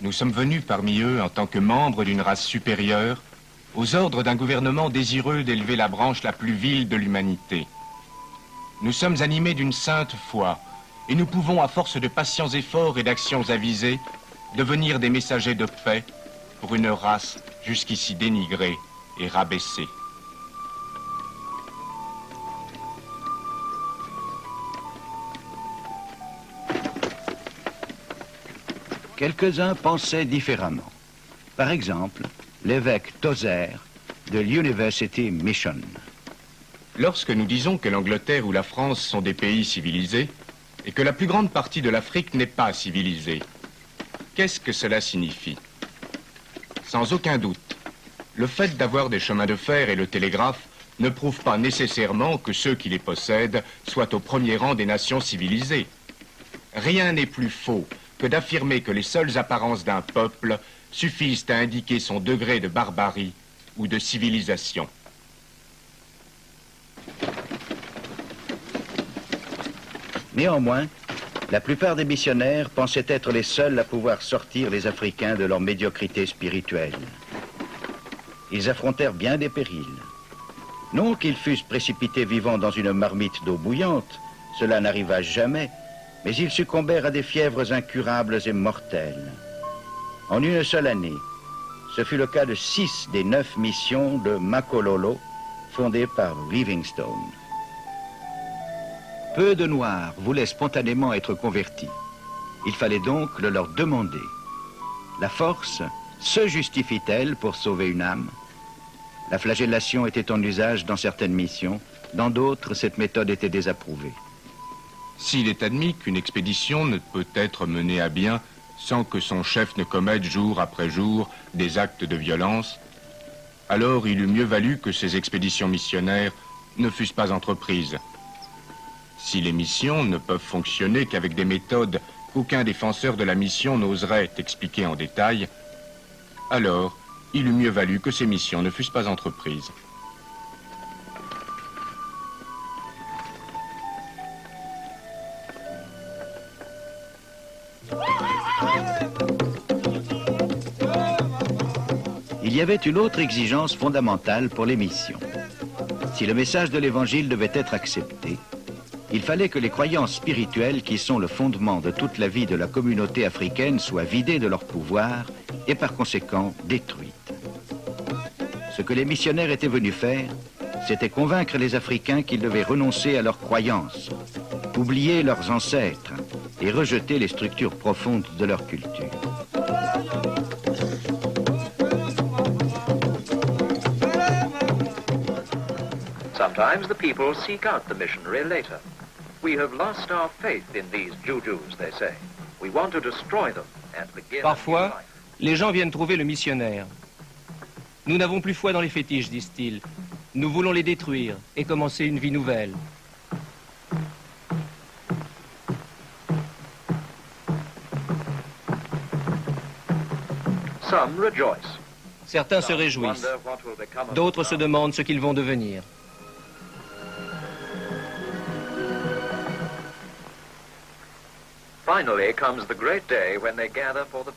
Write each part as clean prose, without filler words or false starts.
Nous sommes venus parmi eux en tant que membres d'une race supérieure, aux ordres d'un gouvernement désireux d'élever la branche la plus vile de l'humanité. Nous sommes animés d'une sainte foi, et nous pouvons, à force de patients efforts et d'actions avisées, devenir des messagers de paix pour une race jusqu'ici dénigrée et rabaissée. Quelques-uns pensaient différemment. Par exemple, l'évêque Tozer de l'University Mission. Lorsque nous disons que l'Angleterre ou la France sont des pays civilisés, et que la plus grande partie de l'Afrique n'est pas civilisée, qu'est-ce que cela signifie? Sans aucun doute, le fait d'avoir des chemins de fer et le télégraphe ne prouve pas nécessairement que ceux qui les possèdent soient au premier rang des nations civilisées. Rien n'est plus faux que d'affirmer que les seules apparences d'un peuple suffisent à indiquer son degré de barbarie ou de civilisation. Néanmoins, la plupart des missionnaires pensaient être les seuls à pouvoir sortir les Africains de leur médiocrité spirituelle. Ils affrontèrent bien des périls. Non qu'ils fussent précipités vivants dans une marmite d'eau bouillante, cela n'arriva jamais, mais ils succombèrent à des fièvres incurables et mortelles. En une seule année, ce fut le cas de 6 des 9 missions de Makololo, fondées par Livingstone. Peu de Noirs voulaient spontanément être convertis. Il fallait donc le leur demander. La force se justifie-t-elle pour sauver une âme? La flagellation était en usage dans certaines missions, dans d'autres, cette méthode était désapprouvée. S'il est admis qu'une expédition ne peut être menée à bien sans que son chef ne commette jour après jour des actes de violence, alors il eût mieux valu que ces expéditions missionnaires ne fussent pas entreprises. Si les missions ne peuvent fonctionner qu'avec des méthodes qu'aucun défenseur de la mission n'oserait expliquer en détail, alors il eût mieux valu que ces missions ne fussent pas entreprises. Il y avait une autre exigence fondamentale pour les missions. Si le message de l'Évangile devait être accepté, il fallait que les croyances spirituelles qui sont le fondement de toute la vie de la communauté africaine soient vidées de leur pouvoir et par conséquent détruites. Ce que les missionnaires étaient venus faire, c'était convaincre les Africains qu'ils devaient renoncer à leurs croyances, oublier leurs ancêtres et rejeter les structures profondes de leur culture. Sometimes the people seek out the missionary later. We have lost our faith in these jujus, they say. We want to destroy them and begin. Parfois, les gens viennent trouver le missionnaire. Nous n'avons plus foi dans les fétiches, disent-ils. Nous voulons les détruire et commencer une vie nouvelle. Some rejoice. Certains se réjouissent. D'autres se demandent ce qu'ils vont devenir.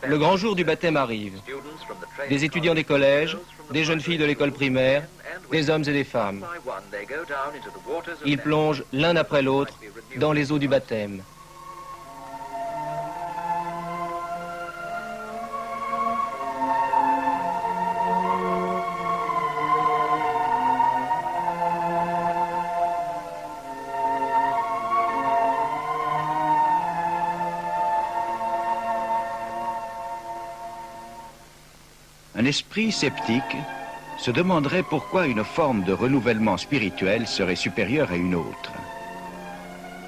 Le grand jour du baptême arrive. Des étudiants des collèges, des jeunes filles de l'école primaire, des hommes et des femmes. Ils plongent l'un après l'autre dans les eaux du baptême. Un esprit sceptique se demanderait pourquoi une forme de renouvellement spirituel serait supérieure à une autre.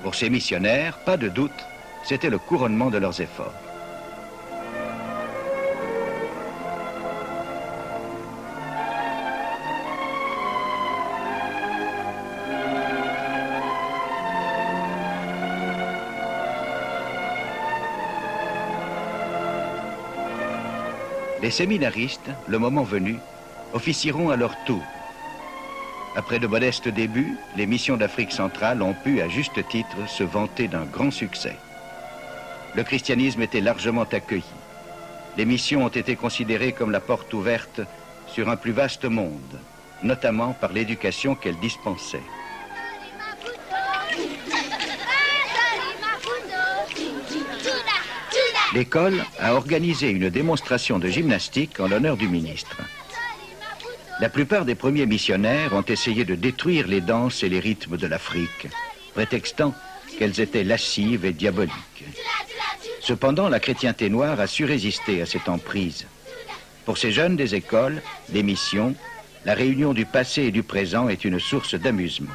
Pour ces missionnaires, pas de doute, c'était le couronnement de leurs efforts. Les séminaristes, le moment venu, officieront à leur tour. Après de modestes débuts, les missions d'Afrique centrale ont pu, à juste titre, se vanter d'un grand succès. Le christianisme était largement accueilli. les missions ont été considérées comme la porte ouverte sur un plus vaste monde, notamment par l'éducation qu'elles dispensaient. L'école a organisé une démonstration de gymnastique en l'honneur du ministre. La plupart des premiers missionnaires ont essayé de détruire les danses et les rythmes de l'Afrique, prétextant qu'elles étaient lascives et diaboliques. Cependant, la chrétienté noire a su résister à cette emprise. Pour ces jeunes des écoles, des missions, la réunion du passé et du présent est une source d'amusement.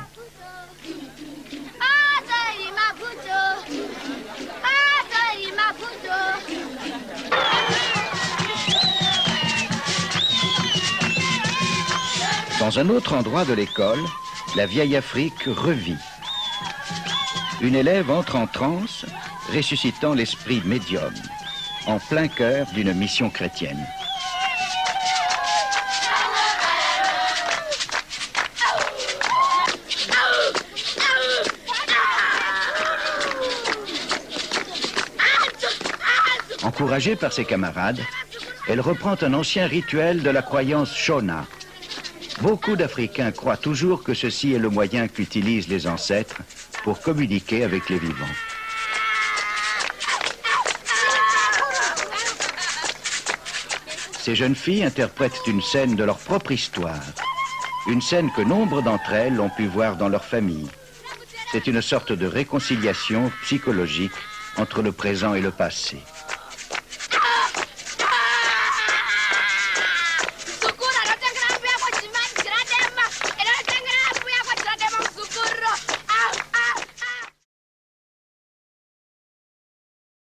Dans un autre endroit de l'école, la vieille Afrique revit. Une élève entre en transe, ressuscitant l'esprit médium, en plein cœur d'une mission chrétienne. Encouragée par ses camarades, elle reprend un ancien rituel de la croyance Shona. Beaucoup d'Africains croient toujours que ceci est le moyen qu'utilisent les ancêtres pour communiquer avec les vivants. Ces jeunes filles interprètent une scène de leur propre histoire, une scène que nombre d'entre elles ont pu voir dans leur famille. C'est une sorte de réconciliation psychologique entre le présent et le passé.